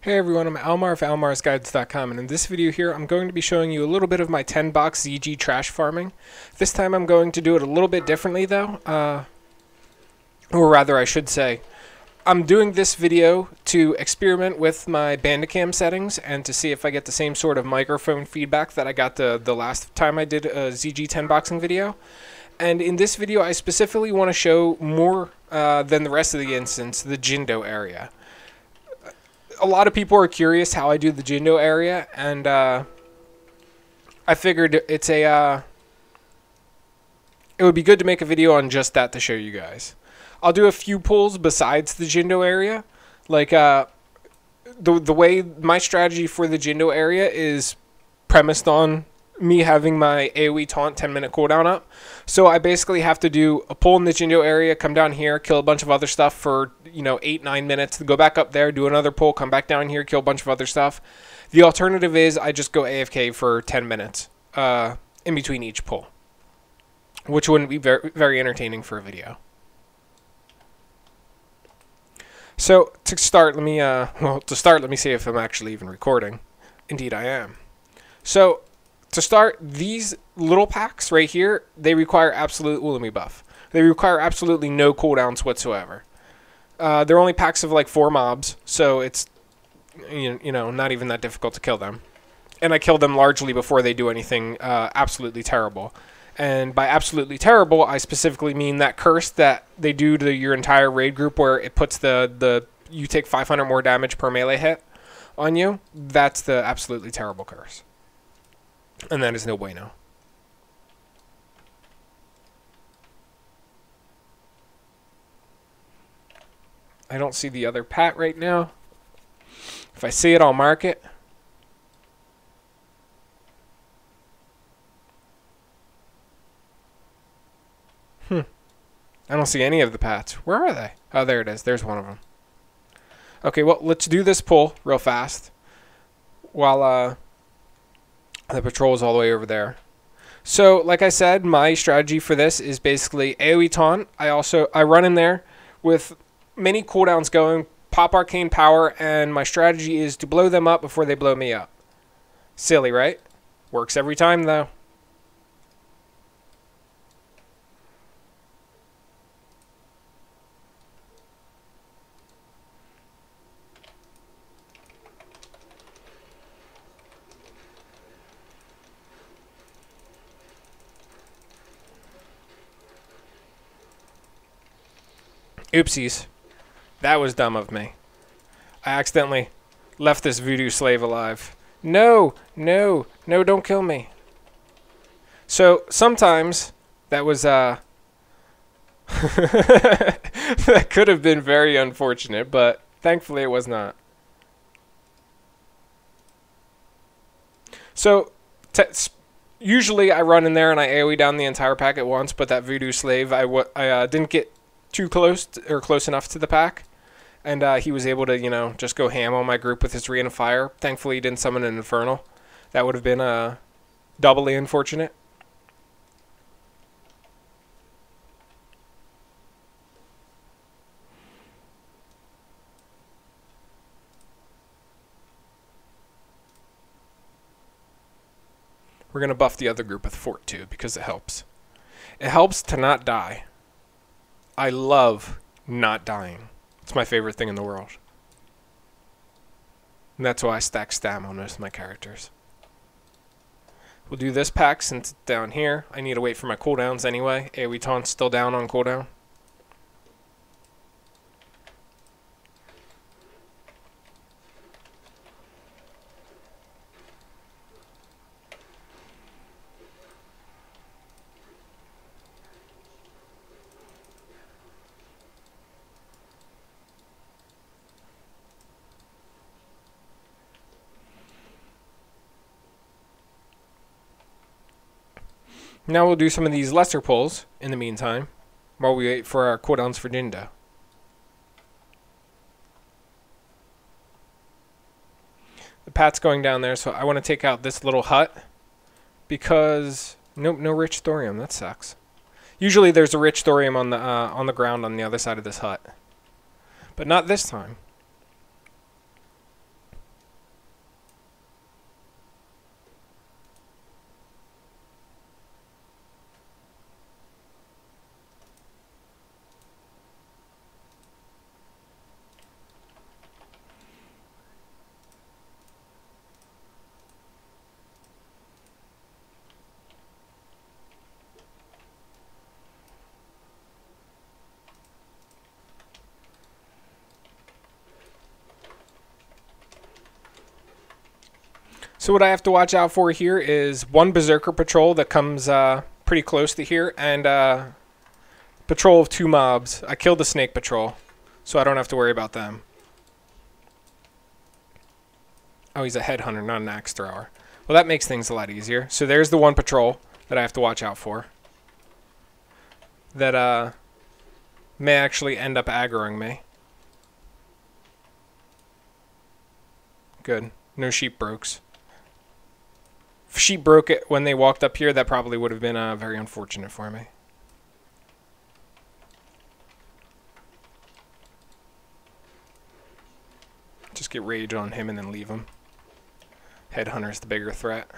Hey everyone, I'm Almar of almarsguides.com, and in this video here I'm going to be showing you a little bit of my 10-box ZG trash farming. This time I'm going to do it a little bit differently though, or rather I should say, I'm doing this video to experiment with my Bandicam settings and to see if I get the same sort of microphone feedback that I got the last time I did a ZG 10-boxing video. And in this video I specifically want to show more than the rest of the instance, the Jindo area. A lot of people are curious how I do the Jindo area, and I figured it would be good to make a video on just that to show you guys. I'll do a few pulls besides the Jindo area. Like the way my strategy for the Jindo area is premised on me having my AoE taunt 10-minute cooldown up. So I basically have to do a pull in the Jindo area, come down here, kill a bunch of other stuff for, 8-9 minutes, go back up there, do another pull, come back down here, kill a bunch of other stuff. The alternative is I just go AFK for 10 minutes in between each pull, which wouldn't be very, very entertaining for a video. So to start, let me see if I'm actually even recording. Indeed I am. So to start, these little packs right here, they require absolute, let me buff. They require absolutely no cooldowns whatsoever. They're only packs of like 4 mobs, so it's, not even that difficult to kill them. And I kill them largely before they do anything absolutely terrible. And by absolutely terrible, I specifically mean that curse that they do to your entire raid group where it puts you take 500 more damage per melee hit on you. That's the absolutely terrible curse. And that is no bueno. I don't see the other pat right now. If I see it, I'll mark it. I don't see any of the pats. Where are they? Oh, there it is. There's one of them. Okay, well, let's do this pull real fast while the patrol is all the way over there. So, like I said, my strategy for this is basically AoE taunt. I run in there with many cooldowns going, pop arcane power, and my strategy is to blow them up before they blow me up. Silly, right? Works every time, though. Oopsies. That was dumb of me. I accidentally left this voodoo slave alive. No, no, no, don't kill me. So, sometimes that was, that could have been very unfortunate, but thankfully it was not. So, usually I run in there and I AoE down the entire pack at once, but that voodoo slave, I didn't get too close or close enough to the pack, and he was able to just go ham on my group with his Rain of Fire. Thankfully he didn't summon an Infernal. That would have been doubly unfortunate. We're gonna buff the other group with Fort too because it helps. It helps to not die. I love not dying. It's my favorite thing in the world. And that's why I stack stam on most of my characters. We'll do this pack since it's down here. I need to wait for my cooldowns anyway. AoE taunt's still down on cooldown. Now we'll do some of these lesser pulls in the meantime, while we wait for our cooldowns for Jindo. The pat's going down there, so I want to take out this little hut, because no rich thorium. That sucks. Usually there's a rich thorium on the ground on the other side of this hut, but not this time. So what I have to watch out for here is one Berserker patrol that comes pretty close to here, and patrol of 2 mobs. I killed the snake patrol, so I don't have to worry about them. Oh, he's a headhunter, not an axe thrower. Well, that makes things a lot easier. So there's the one patrol that I have to watch out for. That may actually end up aggroing me. Good. No sheep brokes. If sheep broke it when they walked up here, that probably would have been very unfortunate for me. Just get rage on him and then leave him. Headhunter's the bigger threat.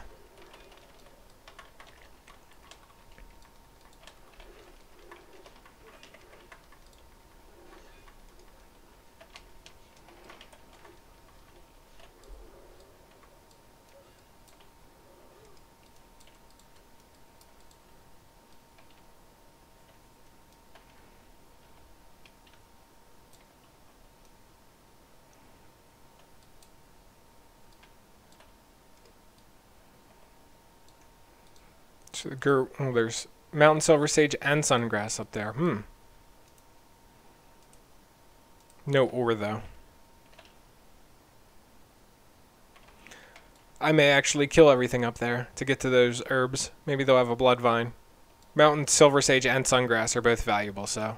So oh, there's mountain silver sage and sungrass up there. No ore though. I may actually kill everything up there to get to those herbs. Maybe they'll have a blood vine. Mountain silver sage and sungrass are both valuable, so.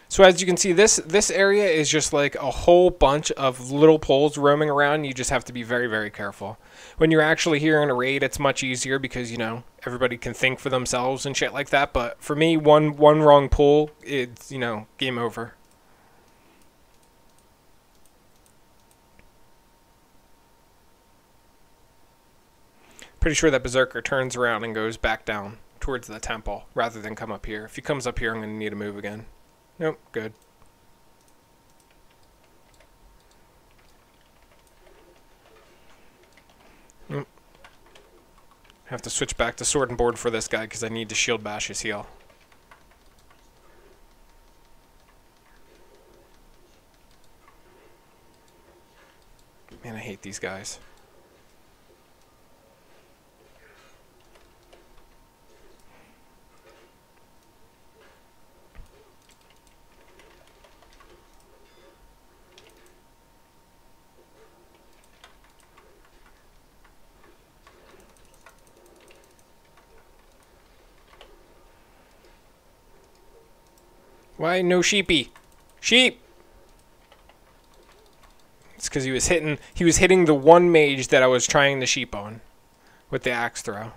So as you can see, this area is just like a whole bunch of little poles roaming around. You just have to be very, very careful. When you're actually here in a raid, it's much easier because, you know, everybody can think for themselves and shit like that. But for me, one wrong pull, it's, you know, game over. Pretty sure that Berserker turns around and goes back down towards the temple rather than come up here. If he comes up here, I'm going to need to move again. Nope, good. Have to switch back to sword and board for this guy because I need to shield bash his heal. Man, I hate these guys. Why no sheepy? Sheep! It's because he was hitting the one mage that I was trying to sheep on with the axe throw.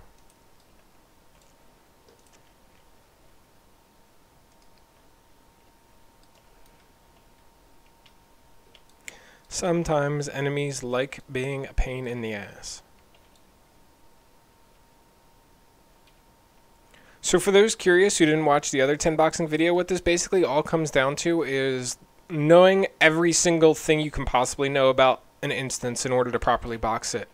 Sometimes enemies like being a pain in the ass. So for those curious who didn't watch the other 10boxing video, what this basically all comes down to is knowing every single thing you can possibly know about an instance in order to properly box it.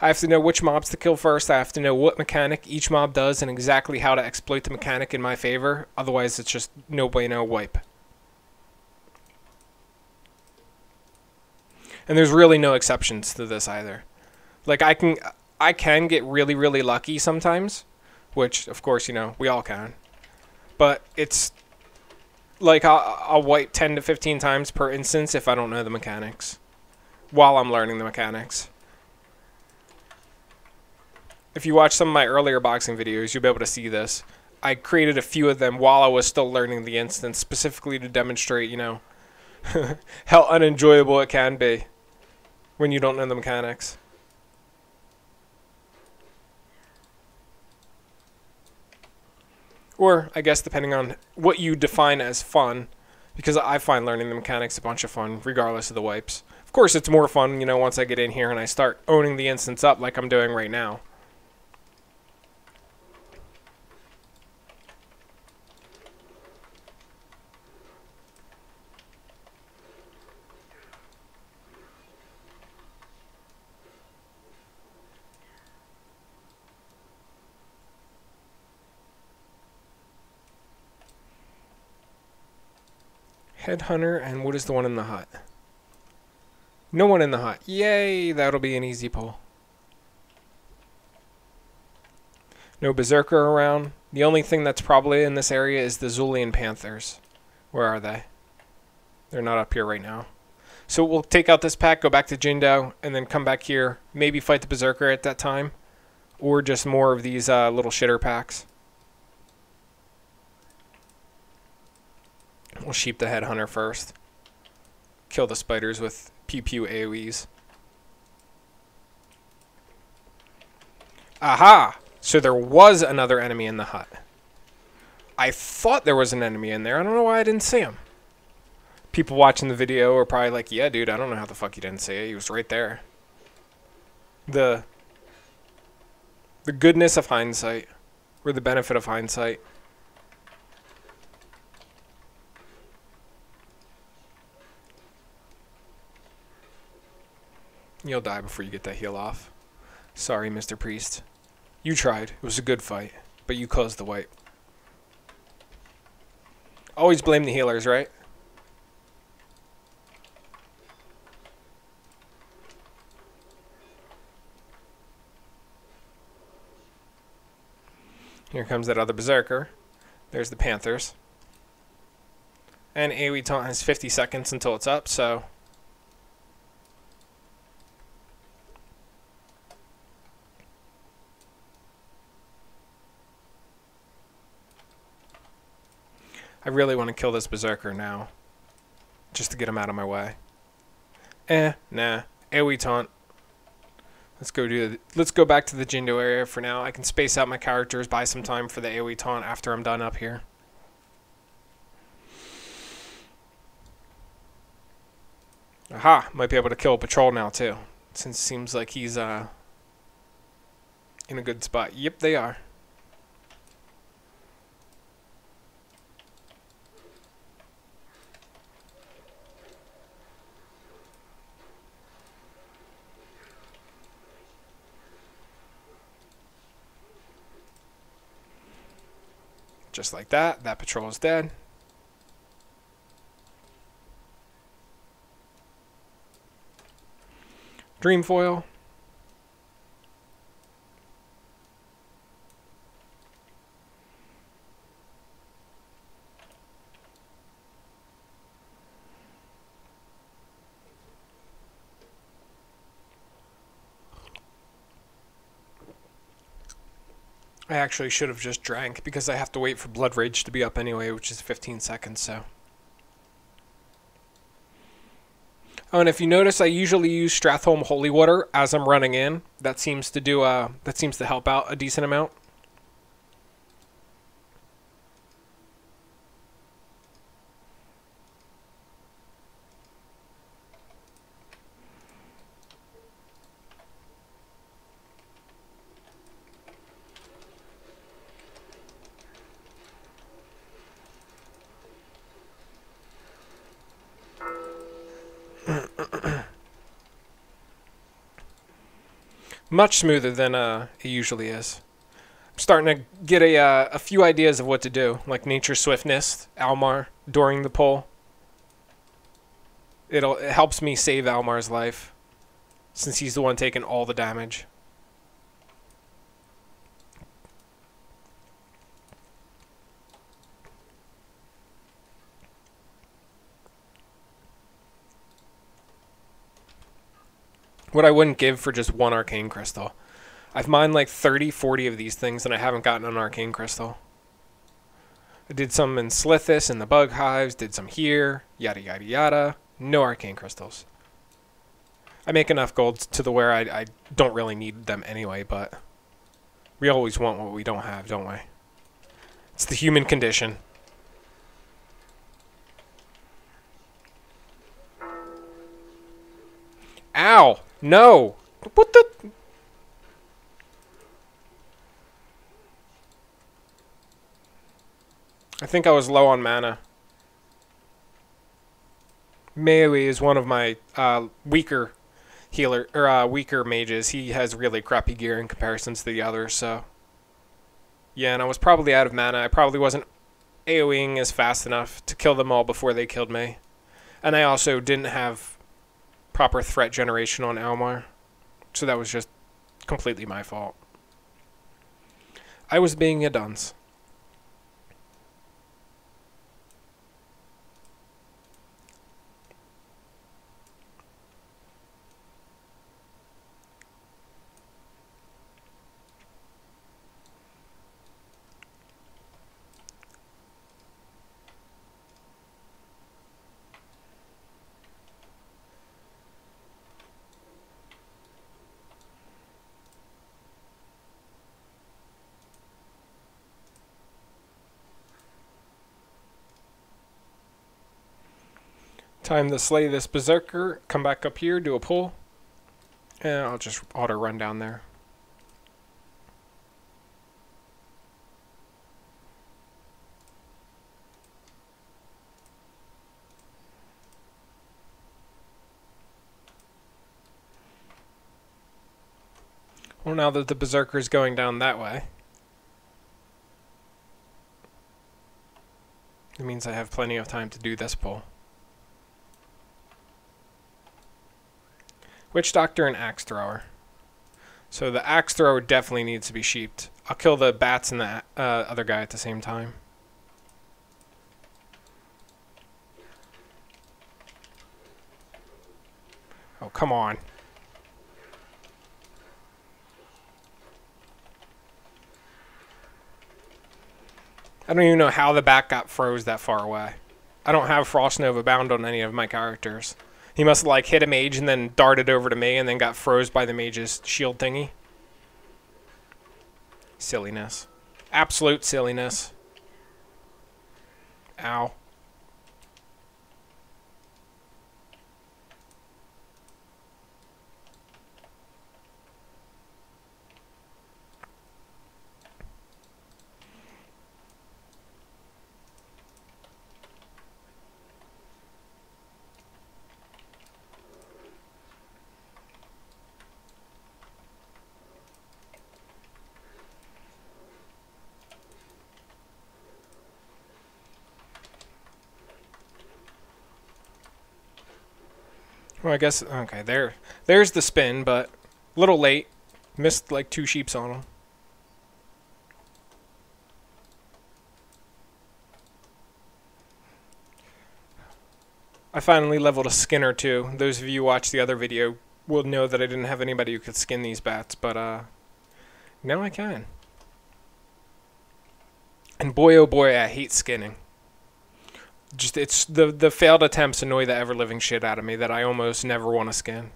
I have to know which mobs to kill first, I have to know what mechanic each mob does and exactly how to exploit the mechanic in my favor, otherwise it's just no bueno wipe. And there's really no exceptions to this either. Like I can get really, really lucky sometimes. Which, of course, you know, we all can. But it's like I'll wipe 10 to 15 times per instance if I don't know the mechanics. While I'm learning the mechanics. If you watch some of my earlier boxing videos, you'll be able to see this. I created a few of them while I was still learning the instance, specifically to demonstrate, you know, how unenjoyable it can be when you don't know the mechanics. Or, I guess, depending on what you define as fun, because I find learning the mechanics a bunch of fun, regardless of the wipes. Of course, it's more fun, you know, once I get in here and I start owning the instance up like I'm doing right now. Headhunter, and what is the one in the hut? No one in the hut. Yay, that'll be an easy pull. No Berserker around. The only thing that's probably in this area is the Zulian Panthers. Where are they? They're not up here right now. So we'll take out this pack, go back to Jindo, and then come back here. Maybe fight the Berserker at that time. Or just more of these little shitter packs. We'll sheep the Headhunter first. Kill the spiders with pew pew AoEs. Aha! So there was another enemy in the hut. I thought there was an enemy in there. I don't know why I didn't see him. People watching the video are probably like, yeah, dude, I don't know how the fuck you didn't see it. He was right there. The goodness of hindsight. Or the benefit of hindsight. You'll die before you get that heal off. Sorry, Mr. Priest. You tried. It was a good fight. But you caused the wipe. Always blame the healers, right? Here comes that other Berserker. There's the Panthers. And AoE taunt has 50 seconds until it's up, so... I really want to kill this Berserker now. Just to get him out of my way. Nah. AoE taunt. Let's go back to the Jindo area for now. I can space out my characters, buy some time for the AoE taunt after I'm done up here. Aha! Might be able to kill a patrol now too. Since it seems like he's in a good spot. Yep, they are. Just like that. That patrol is dead. Dream foil. I actually should have just drank because I have to wait for Blood Rage to be up anyway, which is 15 seconds, so. Oh, and if you notice, I usually use Stratholme Holy Water as I'm running in. That seems to help out a decent amount. Much smoother than it usually is. I'm starting to get a few ideas of what to do, like Nature Swiftness, Almar, during the pull. It helps me save Almar's life, since he's the one taking all the damage. What I wouldn't give for just one arcane crystal. I've mined like 30, 40 of these things and I haven't gotten an arcane crystal. I did some in Slithis in the bug hives, did some here, yada yada yada. No arcane crystals. I make enough gold to the where I don't really need them anyway, but we always want what we don't have, don't we? It's the human condition. Ow! No! What the... I think I was low on mana. Melee is one of my weaker weaker mages. He has really crappy gear in comparison to the others, so... Yeah, and I was probably out of mana. I probably wasn't AoEing as fast enough to kill them all before they killed me. And I also didn't have proper threat generation on Almar. So that was just completely my fault. I was being a dunce. Time to slay this berserker, come back up here, do a pull, and I'll just auto run down there. Well, now that the berserker is going down that way, it means I have plenty of time to do this pull. Witch Doctor and Axe Thrower. So the Axe Thrower definitely needs to be sheeped. I'll kill the bats and the other guy at the same time. Oh, come on. I don't even know how the bat got froze that far away. I don't have Frost Nova bound on any of my characters. He must have, like, hit a mage and then darted over to me and then got froze by the mage's shield thingy. Silliness. Absolute silliness. Ow. Well, I guess, okay, there's the spin, but a little late. Missed like 2 sheeps on him. I finally leveled a skinner too. Those of you who watched the other video will know that I didn't have anybody who could skin these bats, but now I can. And boy oh boy, I hate skinning. Just, it's the failed attempts annoy the ever-living shit out of me that I almost never want to skin.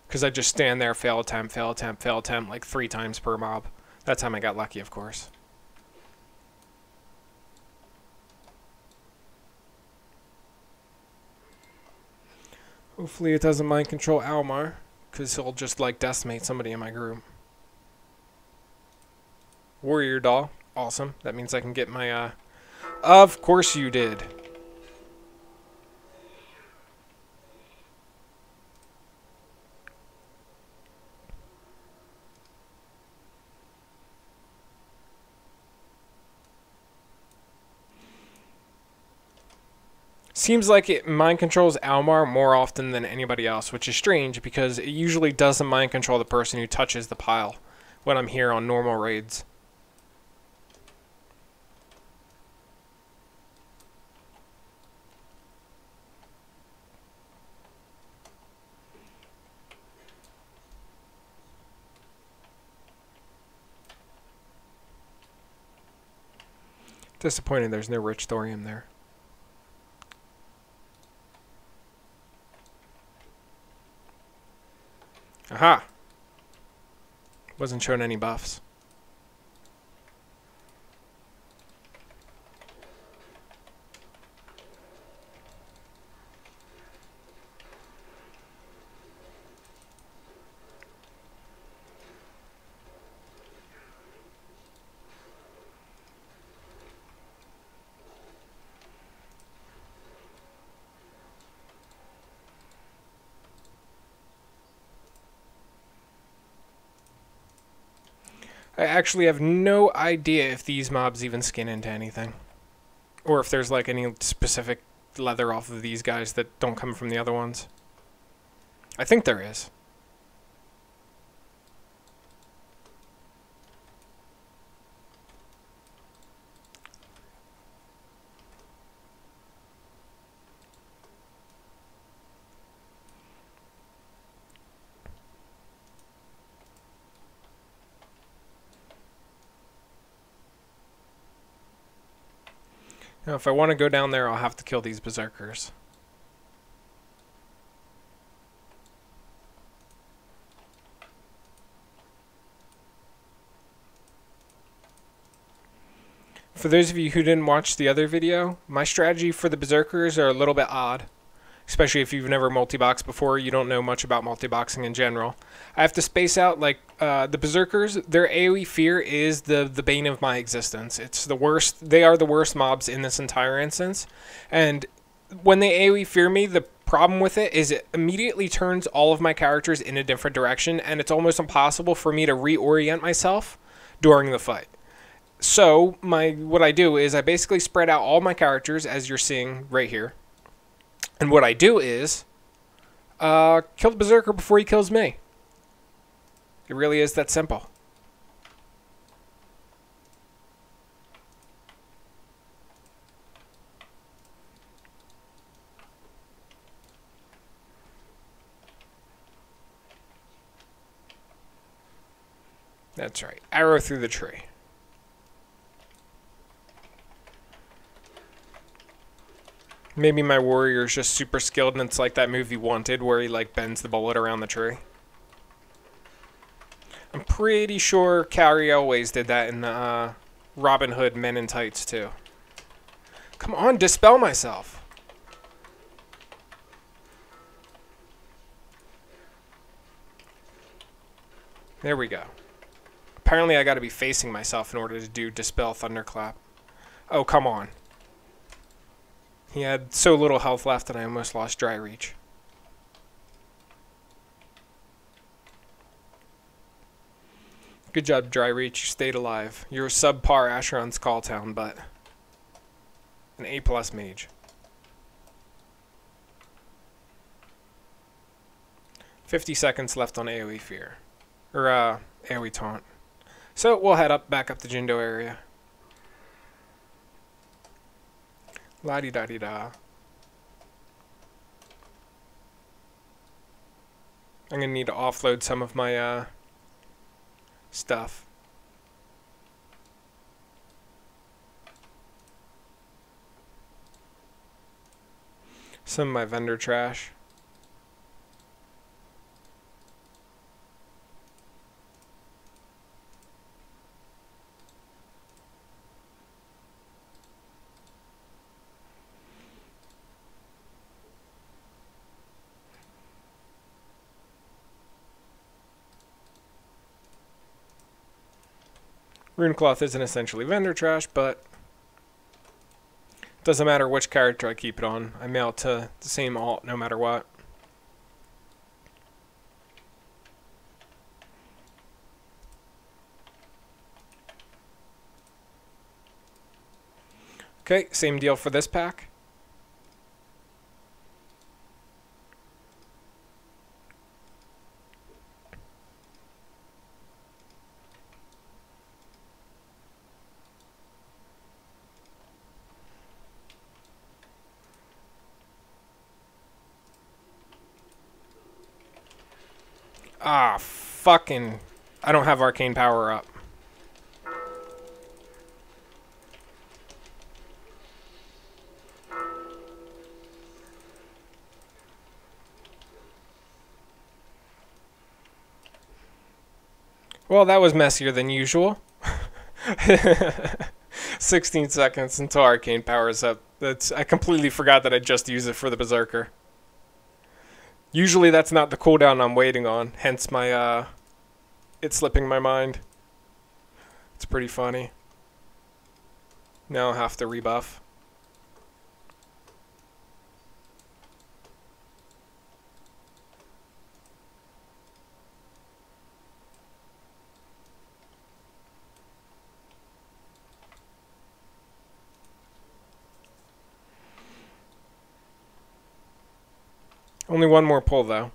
Because I just stand there, fail attempt, fail attempt, fail attempt, like 3 times per mob. That time I got lucky, of course. Hopefully it doesn't mind control Almar, because he'll just, like, decimate somebody in my group. Warrior doll. Awesome. That means I can get my, Of course you did. Seems like it mind controls Almar more often than anybody else, which is strange because it usually doesn't mind control the person who touches the pile when I'm here on normal raids. Disappointed there's no rich thorium there. Aha! Wasn't showing any buffs. I actually have no idea if these mobs even skin into anything. Or if there's like any specific leather off of these guys that don't come from the other ones. I think there is. Now, if I want to go down there, I'll have to kill these berserkers. For those of you who didn't watch the other video, my strategy for the berserkers are a little bit odd. Especially if you've never multi-boxed before, you don't know much about multi-boxing in general. I have to space out, like, the berserkers, their AoE fear is the bane of my existence. It's the worst, they are the worst mobs in this entire instance. And when they AoE fear me, the problem with it is it immediately turns all of my characters in a different direction, and it's almost impossible for me to reorient myself during the fight. So, what I do is I basically spread out all my characters, as you're seeing right here. And what I do is kill the berserker before he kills me. It really is that simple. That's right. Arrow through the tree. Maybe my warrior is just super skilled and it's like that movie Wanted where he like bends the bullet around the tree. I'm pretty sure Carrie always did that in Robin Hood Men in Tights too. Come on, dispel myself. There we go. Apparently I gotta be facing myself in order to do Dispel Thunderclap. Oh, come on. He had so little health left that I almost lost Dry Reach. Good job, Dry Reach. You stayed alive. You're subpar Asheron's Call Town, but an A+ mage. 50 seconds left on AoE Fear. Or, AoE Taunt. So, we'll head back up the Jindo area. La-di-da-di-da. I'm gonna need to offload some of my stuff. Some of my vendor trash. Runecloth isn't essentially vendor trash, but it doesn't matter which character I keep it on. I mail it to the same alt no matter what. Okay, same deal for this pack. Ah, fucking... I don't have arcane power up. Well, that was messier than usual. 16 seconds until arcane power is up. I completely forgot that I just used it for the Berserker. Usually that's not the cooldown I'm waiting on, hence my, it slipping my mind. It's pretty funny. Now I'll have to rebuff. Only one more pull, though.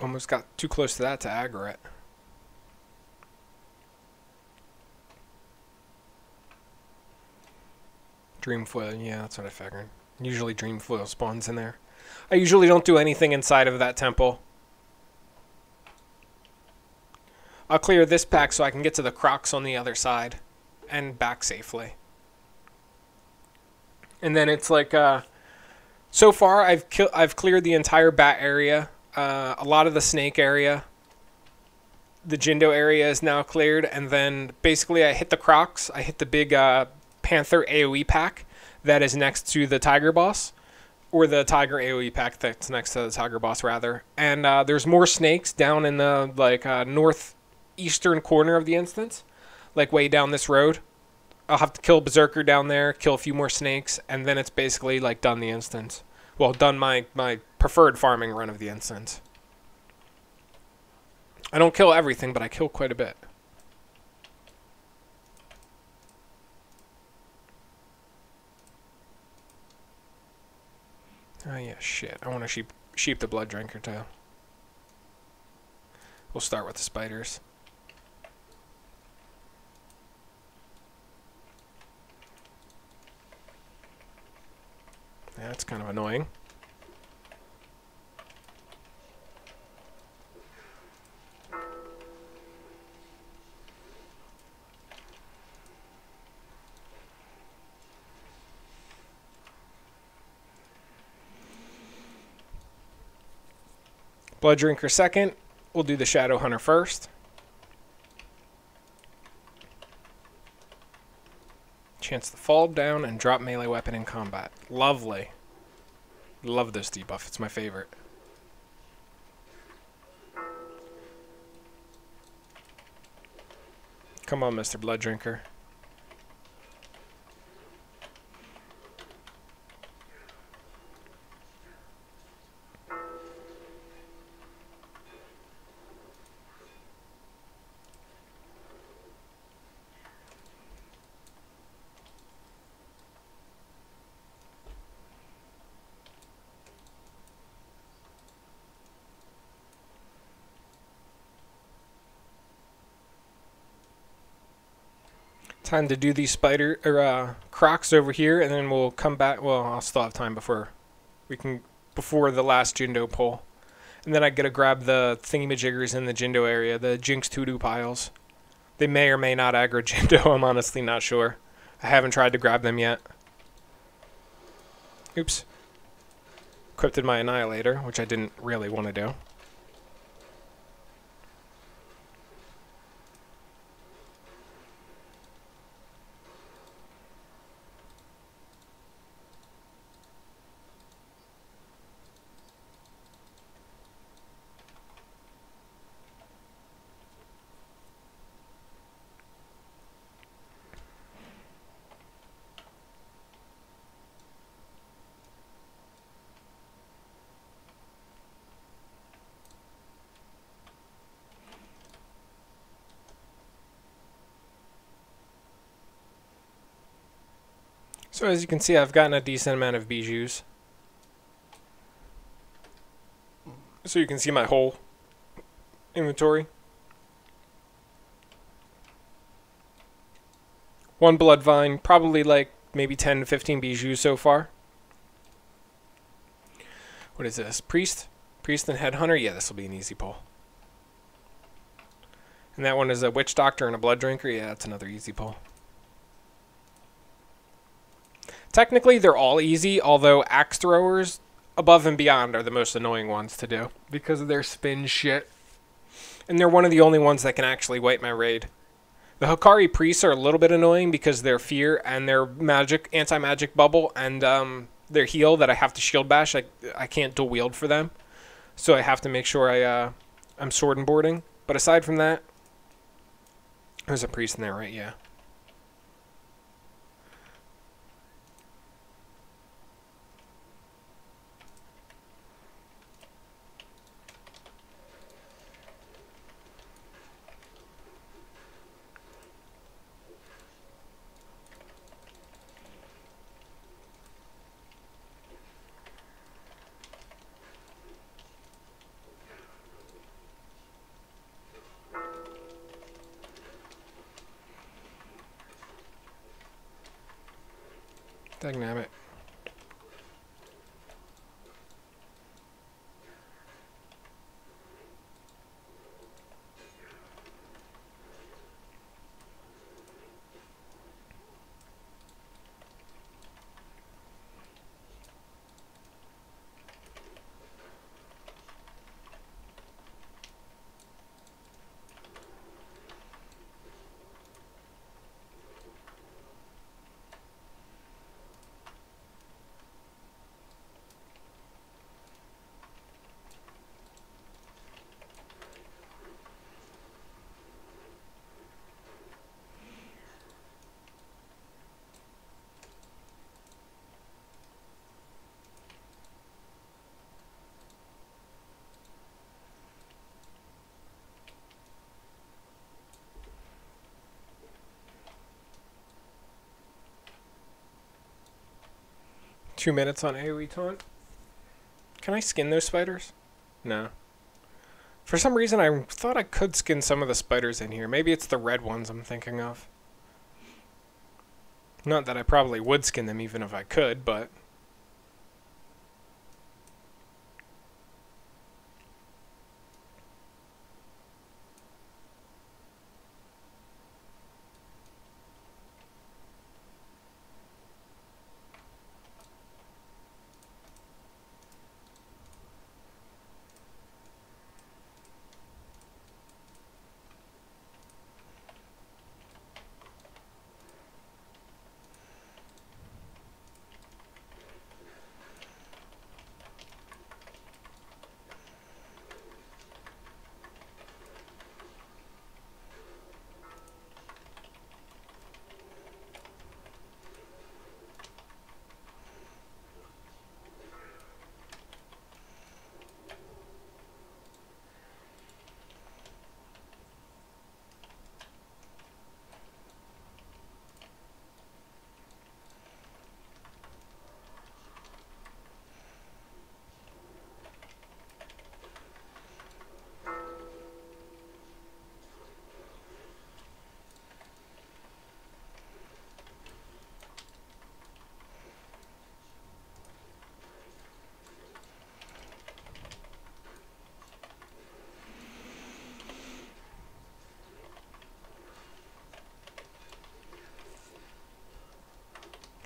Almost got too close to that to aggro it. Dreamfoil, yeah, that's what I figured. Usually Dreamfoil spawns in there. I usually don't do anything inside of that temple. I'll clear this pack so I can get to the crocs on the other side and back safely. And then it's like, so far I've cleared the entire bat area, a lot of the snake area. The Jindo area is now cleared, and then basically I hit the crocs. I hit the big Panther AoE pack that is next to the Tiger boss, or the Tiger AoE pack that's next to the Tiger boss rather. And there's more snakes down in the like northeastern corner of the instance, like way down this road. I'll have to kill Berserker down there, kill a few more snakes, and then it's basically like done the instance. Well, done my preferred farming run of the instance. I don't kill everything, but I kill quite a bit. Oh yeah, shit. I want to sheep the blood drinker too. We'll start with the spiders. Yeah, that's kind of annoying. Blood Drinker second. We'll do the Shadow Hunter first. Chance to fall down and drop melee weapon in combat. Lovely. Love this debuff. It's my favorite. Come on, Mr. Blood Drinker. Time to do these spider or crocs over here, and then we'll come back. Well, I'll still have time before the last Jindo pull, and then I gotta grab the thingamajiggers in the Jindo area, the Jinx Tudu piles. They may or may not aggro Jindo. I'm honestly not sure. I haven't tried to grab them yet. Oops. Equipped my Annihilator, which I didn't really want to do. So as you can see, I've gotten a decent amount of bijous. So you can see my whole inventory. One blood vine, probably like maybe 10 to 15 bijous so far. What is this? Priest? Priest and Headhunter? Yeah, this will be an easy pull. And that one is a Witch Doctor and a Blood Drinker? Yeah, that's another easy pull. Technically, they're all easy, although Axe Throwers above and beyond are the most annoying ones to do because of their spin shit. And they're one of the only ones that can actually wipe my raid. The Hikari Priests are a little bit annoying because their fear and their magic, anti-magic bubble and their heal that I have to shield bash, I can't dual wield for them. So I have to make sure I'm sword and boarding. But aside from that, there's a priest in there, right? Yeah. Dagnabbit. Two minutes on AoE taunt. Can I skin those spiders? No. For some reason, I thought I could skin some of the spiders in here. Maybe it's the red ones I'm thinking of. Not that I probably would skin them even if I could, but...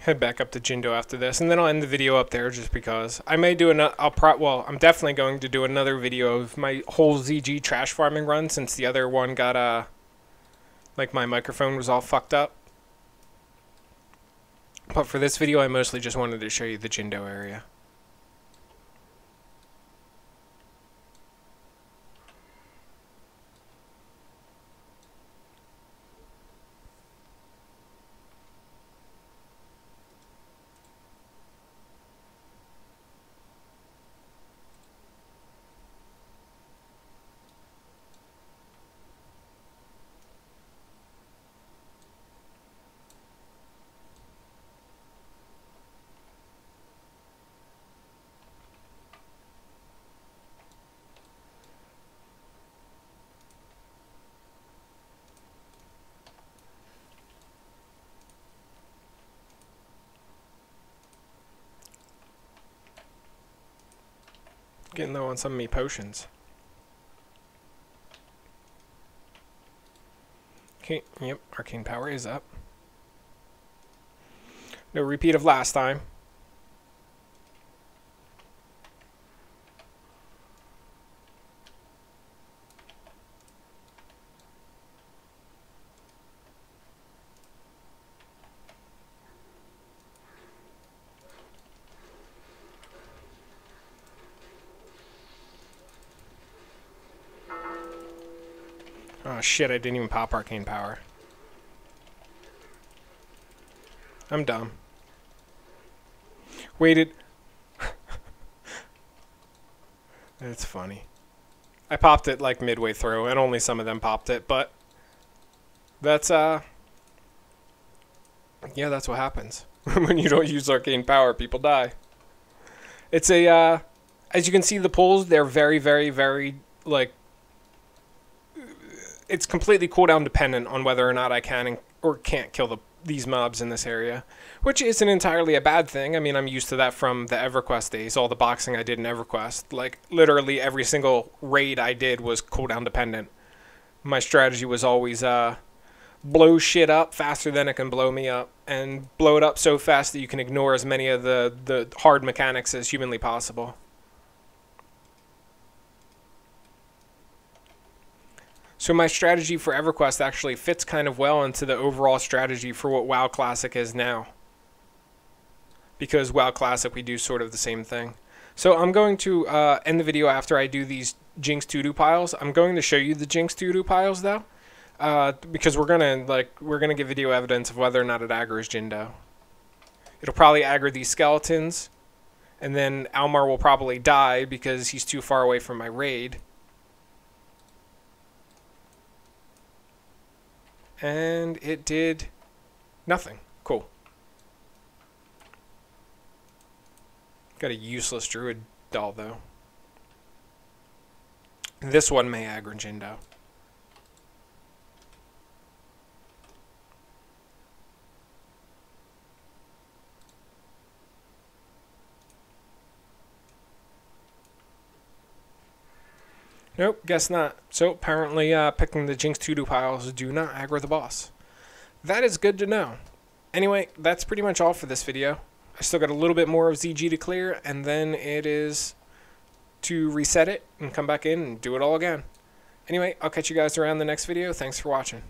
Head back up to Jindo after this, and then I'll end the video up there just because. I may do another, I'm definitely going to do another video of my whole ZG trash farming run since the other one got, like my microphone was all fucked up. But for this video, I mostly just wanted to show you the Jindo area. Getting low on some of me potions. Okay, yep, arcane power is up. No repeat of last time. Oh shit, I didn't even pop arcane power. I'm dumb. Waited. It's funny. I popped it like midway through, and only some of them popped it, but that's, yeah, that's what happens. When you don't use arcane power, people die. It's a, as you can see, the pulls, they're very, very, very, like, it's completely cooldown dependent on whether or not I can or can't kill these mobs in this area, which isn't entirely a bad thing. I mean, I'm used to that from the EverQuest days, all the boxing I did in EverQuest. Like, literally every single raid I did was cooldown dependent. My strategy was always blow shit up faster than it can blow me up, and blow it up so fast that you can ignore as many of the hard mechanics as humanly possible. So my strategy for EverQuest actually fits kind of well into the overall strategy for what WoW Classic is now. Because WoW Classic, we do sort of the same thing. So I'm going to end the video after I do these Jinx to-do piles. I'm going to show you the Jinx to-do piles though, because we're gonna give video evidence of whether or not it aggroes Jindo. It'll probably aggro these skeletons, and then Almar will probably die because he's too far away from my raid. And it did nothing. Cool. Got a useless druid doll, though. This one may aggro Jindo. Nope, guess not. So apparently picking the Jinx to-do piles do not aggro the boss. That is good to know. Anyway, that's pretty much all for this video. I still got a little bit more of ZG to clear, and then it is to reset it and come back in and do it all again. Anyway, I'll catch you guys around the next video. Thanks for watching.